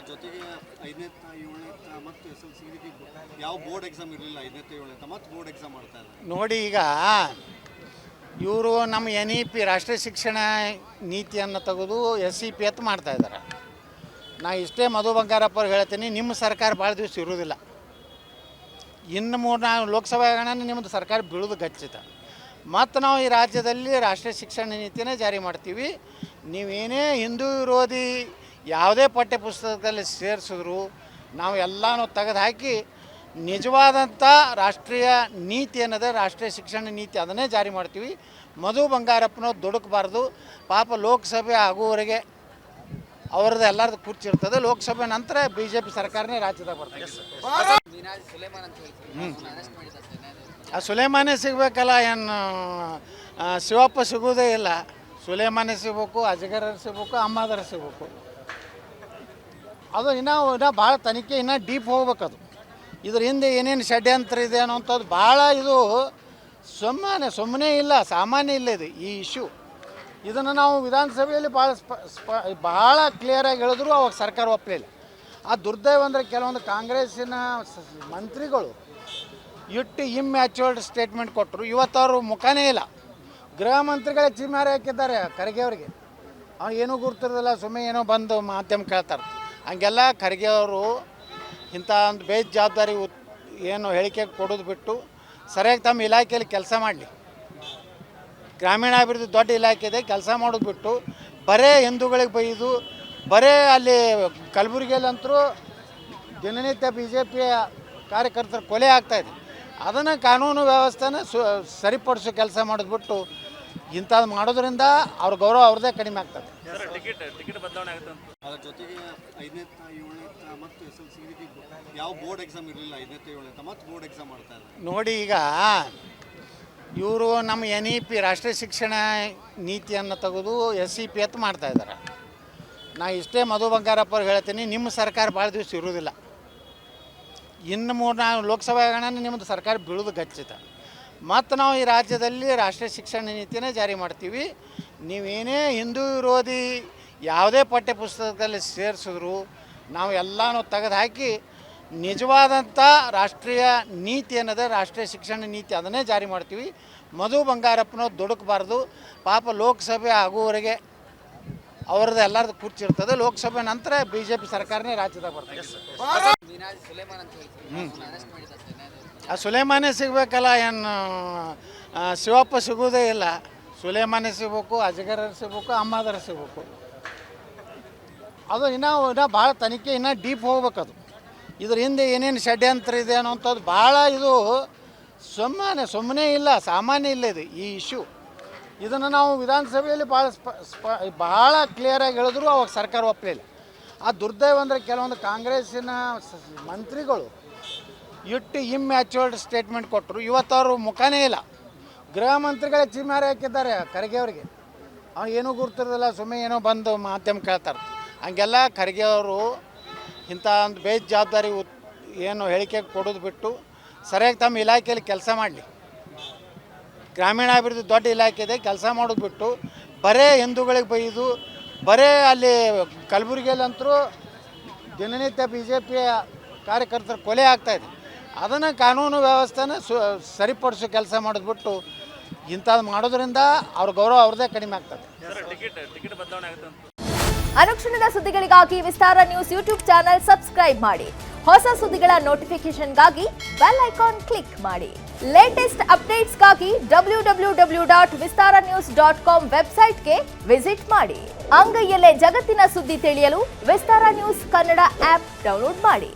ಜೊತೆಗೆ 5ನೇ 7ನೇ ಮತ್ತು SSLC ಯಾವ ಬೋರ್ಡ್ ಎಕ್ಸಾಮ್ ಇರಲಿಲ್ಲ 5ನೇ 7ನೇ ಮತ್ತು ಬೋರ್ಡ್ ಎಕ್ಸಾಮ್ ಮಾಡ್ತಾ ಇದ್ದಾರೆ ನೋಡಿ. ಈಗ ಇವರು ನಮ್ಮ NEP ರಾಷ್ಟ್ರೀಯ ಶಿಕ್ಷಣ ನೀತಿಯನ್ನು ತೆಗೆದು SEP ಅಂತ ಮಾಡ್ತಾಯಿದ್ದಾರೆ. ನಾ ಇಷ್ಟೇ ಮಧು ಬಂಗಾರಪ್ಪ ಅವ್ರು ಹೇಳ್ತೀನಿ, ನಿಮ್ಮ ಸರ್ಕಾರ ಭಾಳ ದಿವಸ ಇರೋದಿಲ್ಲ. ಇನ್ನು 3-4 ಲೋಕಸಭಾ ನಿಮ್ಮದು ಸರ್ಕಾರ ಬೀಳೋದು ಖಚಿತ. ಮತ್ತು ನಾವು ಈ ರಾಜ್ಯದಲ್ಲಿ ರಾಷ್ಟ್ರೀಯ ಶಿಕ್ಷಣ ನೀತಿನೇ ಜಾರಿ ಮಾಡ್ತೀವಿ. ನೀವೇನೇ ಹಿಂದೂ ವಿರೋಧಿ ಯಾವುದೇ ಪಠ್ಯ ಪುಸ್ತಕದಲ್ಲಿ ಸೇರಿಸಿದ್ರು ನಾವು ಎಲ್ಲನೂ ತೆಗೆದು ಹಾಕಿ ನಿಜವಾದಂಥ ರಾಷ್ಟ್ರೀಯ ನೀತಿ ಅನ್ನೋದು ರಾಷ್ಟ್ರೀಯ ಶಿಕ್ಷಣ ನೀತಿ ಅದನ್ನೇ ಜಾರಿ ಮಾಡ್ತೀವಿ. ಮಧು ಬಂಗಾರಪ್ಪನವ್ರು ದುಡುಕಬಾರ್ದು. ಪಾಪ ಲೋಕಸಭೆ ಆಗುವವರೆಗೆ ಅವ್ರದ್ದು ಎಲ್ಲರದ್ದು ಕುರ್ಚಿ ಇರ್ತದೆ. ಲೋಕಸಭೆ ನಂತರ BJP ಸರ್ಕಾರನೇ ರಾಜ್ಯದಾಗ ಬರ್ತದೆ. ಆ ಸುಲೇಮಾನೇ ಸಿಗಬೇಕಲ್ಲ, ಏನು ಶಿವಪ್ಪ ಸಿಗೋದೇ ಇಲ್ಲ. ಸುಲೇಮಾನೇ ಸಿಗಬೇಕು, ಅಜಗರ ಸಿಗಬೇಕು, ಅಮ್ಮಾದರ ಸಿಗಬೇಕು. ಅದು ಇನ್ನೂ ಭಾಳ ತನಿಖೆ ಇನ್ನೂ ಡೀಪ್ ಹೋಗ್ಬೇಕದು. ಇದ್ರ ಹಿಂದೆ ಏನೇನು ಷಡ್ಯಂತ್ರ ಇದೆ ಅನ್ನೋಂಥದ್ದು ಭಾಳ ಇದು ಸುಮ್ಮನೆ ಇಲ್ಲ, ಸಾಮಾನ್ಯ ಇಲ್ಲ ಇದು ಈ ಇಶ್ಯೂ. ಇದನ್ನು ನಾವು ವಿಧಾನಸಭೆಯಲ್ಲಿ ಭಾಳ ಕ್ಲಿಯರಾಗಿ ಹೇಳಿದ್ರು ಅವಾಗ ಸರ್ಕಾರ ಒಪ್ಪಲಿಲ್ಲ. ಆ ದುರ್ದೈವ ಅಂದರೆ ಕೆಲವೊಂದು ಕಾಂಗ್ರೆಸ್ಸಿನ ಮಂತ್ರಿಗಳು ಇಟ್ಟು ಇಮ್ಯಾಚುರ್ಡ್ ಸ್ಟೇಟ್ಮೆಂಟ್ ಕೊಟ್ಟರು. ಇವತ್ತವರು ಮುಖನೇ ಇಲ್ಲ. ಗೃಹ ಮಂತ್ರಿಗಳೇ ಚಿಮ್ಮಾರಿ ಹಾಕಿದ್ದಾರೆ ಖರ್ಗೆ ಅವರಿಗೆ. ಅವ್ನು ಏನೂ ಗುರ್ತಿರೋದಿಲ್ಲ, ಸುಮ್ಮನೆ ಏನೋ ಬಂದು ಮಾಧ್ಯಮ ಕೇಳ್ತಾರೆ. ಹಂಗೆಲ್ಲ ಖರ್ಗೆ ಅವರು ಇಂಥ ಒಂದು ಬೇಜವಾಬ್ದಾರಿ ಏನು ಹೇಳಿಕೆ ಕೊಡೋದು ಬಿಟ್ಟು ಸರಿಯಾಗಿ ತಮ್ಮ ಇಲಾಖೆಯಲ್ಲಿ ಕೆಲಸ ಮಾಡಲಿ. ಗ್ರಾಮೀಣಾಭಿವೃದ್ಧಿ ದೊಡ್ಡ ಇಲಾಖೆ ಇದೆ, ಕೆಲಸ ಮಾಡೋದು ಬಿಟ್ಟು ಬರೇ ಹಿಂದೂಗಳಿಗೆ ಬೈದು ಬರೇ ಅಲ್ಲಿ ಕಲಬುರಗಿಯಲ್ಲಂತರೂ ದಿನನಿತ್ಯ BJPಯ ಕಾರ್ಯಕರ್ತರ ಕೊಲೆ ಆಗ್ತಾಯಿದೆ. ಅದನ್ನು ಕಾನೂನು ವ್ಯವಸ್ಥೆನ ಸರಿಪಡಿಸೋ ಕೆಲಸ ಮಾಡೋದು ಬಿಟ್ಟು ಇಂಥದ್ದು ಮಾಡೋದ್ರಿಂದ ಅವ್ರ ಗೌರವ ಅವ್ರದ್ದೇ ಕಡಿಮೆ ಆಗ್ತದೆ. ಅದರ ಜೊತೆಗೆ 5ನೇ 7ನೇ ಮತ್ತು SSLC ಯಾವ ಬೋರ್ಡ್ ಎಕ್ಸಾಮ್ ಇರಲಿಲ್ಲ 5ನೇ 7ನೇ ಮತ್ತು ಬೋರ್ಡ್ ಎಕ್ಸಾಮ್ ಮಾಡ್ತಾ ಇದ್ದಾರೆ. ನೋಡಿ. ಈಗ ಇವರು ನಮ್ಮ NEP ರಾಷ್ಟ್ರೀಯ ಶಿಕ್ಷಣ ನೀತಿಯನ್ನು ತೆಗೆದು SEP ಅಂತ ಮಾಡ್ತಾಯಿದ್ದಾರೆ. ನಾ ಇಷ್ಟೇ ಮಧು ಬಂಗಾರಪ್ಪ ಅವ್ರು ಹೇಳ್ತೀನಿ, ನಿಮ್ಮ ಸರ್ಕಾರ ಭಾಳ ದಿವಸ ಇರೋದಿಲ್ಲ. ಇನ್ನು 3-4 ಲೋಕಸಭಾ ನಿಮ್ಮದು ಸರ್ಕಾರ ಬೀಳೋದು ಖಚಿತ. ಮತ್ತು ನಾವು ಈ ರಾಜ್ಯದಲ್ಲಿ ರಾಷ್ಟ್ರೀಯ ಶಿಕ್ಷಣ ನೀತಿನೇ ಜಾರಿ ಮಾಡ್ತೀವಿ. ನೀವೇನೇ ಹಿಂದೂ ವಿರೋಧಿ ಯಾವುದೇ ಪಠ್ಯ ಪುಸ್ತಕದಲ್ಲಿ ಸೇರಿಸಿದ್ರು ನಾವು ಎಲ್ಲನೂ ತೆಗೆದು ಹಾಕಿ ನಿಜವಾದಂಥ ರಾಷ್ಟ್ರೀಯ ನೀತಿ ಅನ್ನೋದು ರಾಷ್ಟ್ರೀಯ ಶಿಕ್ಷಣ ನೀತಿ ಅದನ್ನೇ ಜಾರಿ ಮಾಡ್ತೀವಿ. ಮಧು ಬಂಗಾರಪ್ಪನವ್ರು ದುಡುಕಬಾರ್ದು. ಪಾಪ ಲೋಕಸಭೆ ಆಗುವವರೆಗೆ ಅವ್ರದ್ದು ಎಲ್ಲರದ್ದು ಕುರ್ಚಿ ಇರ್ತದೆ. ಲೋಕಸಭೆ ನಂತರ BJP ಸರ್ಕಾರನೇ ರಾಜ್ಯದಾಗ ಬರ್ತದೆ. ಆ ಸುಲೇಮಾನೇ ಸಿಗಬೇಕಲ್ಲ, ಏನು ಶಿವಪ್ಪ ಸಿಗೋದೇ ಇಲ್ಲ. ಸುಲೇಮಾನೇ ಸಿಗಬೇಕು, ಅಜಗರ ಸಿಗಬೇಕು, ಅಮ್ಮಾದರ ಸಿಗಬೇಕು. ಅದು ಇನ್ನೂ ಭಾಳ ತನಿಖೆ ಇನ್ನೂ ಡೀಪ್ ಹೋಗ್ಬೇಕದು. ಇದ್ರ ಹಿಂದೆ ಏನೇನು ಷಡ್ಯಂತ್ರ ಇದೆ ಅನ್ನೋಂಥದ್ದು ಭಾಳ ಇದು ಸುಮ್ಮನೆ ಇಲ್ಲ, ಸಾಮಾನ್ಯ ಇಲ್ಲ ಇದು ಈ ಇಶ್ಯೂ. ಇದನ್ನು ನಾವು ವಿಧಾನಸಭೆಯಲ್ಲಿ ಭಾಳ ಕ್ಲಿಯರಾಗಿ ಹೇಳಿದ್ರು ಅವಾಗ ಸರ್ಕಾರ ಒಪ್ಪಲಿಲ್ಲ. ಆ ದುರ್ದೈವ ಅಂದರೆ ಕೆಲವೊಂದು ಕಾಂಗ್ರೆಸ್ಸಿನ ಮಂತ್ರಿಗಳು ಇಟ್ಟು ಇಮ್ಯಾಚುರ್ಡ್ ಸ್ಟೇಟ್ಮೆಂಟ್ ಕೊಟ್ಟರು. ಇವತ್ತವರು ಮುಖನೇ ಇಲ್ಲ. ಗೃಹ ಮಂತ್ರಿಗಳೇ ಚಿಮ್ಮಾರಿ ಹಾಕಿದ್ದಾರೆ ಖರ್ಗೆ ಅವರಿಗೆ. ಅವ್ನು ಏನೂ ಗುರ್ತಿರೋದಿಲ್ಲ, ಸುಮ್ಮನೆ ಏನೋ ಬಂದು ಮಾಧ್ಯಮ ಕೇಳ್ತಾರೆ. ಹಂಗೆಲ್ಲ ಖರ್ಗೆ ಅವರು ಇಂಥ ಒಂದು ಬೇಜವಾಬ್ದಾರಿ ಏನು ಹೇಳಿಕೆ ಕೊಡೋದು ಬಿಟ್ಟು ಸರಿಯಾಗಿ ತಮ್ಮ ಇಲಾಖೆಯಲ್ಲಿ ಕೆಲಸ ಮಾಡಲಿ. ಗ್ರಾಮೀಣಾಭಿವೃದ್ಧಿ ದೊಡ್ಡ ಇಲಾಖೆ ಇದೆ, ಕೆಲಸ ಮಾಡೋದು ಬಿಟ್ಟು ಬರೇ ಹಿಂದೂಗಳಿಗೆ ಬೈದು ಬರೇ ಅಲ್ಲಿ ಕಲಬುರಗಿಯಲ್ಲಂತರೂ ದಿನನಿತ್ಯ BJPಯ ಕಾರ್ಯಕರ್ತರ ಕೊಲೆ ಆಗ್ತಾಯಿದೆ. ಅದನ್ನು ಕಾನೂನು ವ್ಯವಸ್ಥೆನ ಸರಿಪಡಿಸೋ ಕೆಲಸ ಮಾಡೋದು ಬಿಟ್ಟು ಇಂಥದ್ದು ಮಾಡೋದ್ರಿಂದ ಅವ್ರ ಗೌರವ ಅವ್ರದ್ದೇ ಕಡಿಮೆ ಆಗ್ತದೆ. ಅನುಕ್ಷಣದ ಸುದ್ದಿಗಳಿಗಾಗಿ ವಿಸ್ತಾರ ನ್ಯೂಸ್ ಯೂಟ್ಯೂಬ್ ಚಾನೆಲ್ ಸಬ್ಸ್ಕ್ರೈಬ್ ಮಾಡಿ. ಹೊಸ ಸುದ್ದಿಗಳ ನೋಟಿಫಿಕೇಶನ್ಗಾಗಿ ಬೆಲ್ ಐಕಾನ್ ಕ್ಲಿಕ್ ಮಾಡಿ. ಲೇಟೆಸ್ಟ್ ಅಪ್ಡೇಟ್ಸ್ಗಾಗಿ www.vistaranews.com ವೆಬ್ಸೈಟ್ಗೆ ವಿಸಿಟ್ ಮಾಡಿ. ಅಂಗೈಯಲ್ಲೇ ಜಗತ್ತಿನ ಸುದ್ದಿ ತಿಳಿಯಲು ವಿಸ್ತಾರ ನ್ಯೂಸ್ ಕನ್ನಡ ಆಪ್ ಡೌನ್ಲೋಡ್ ಮಾಡಿ.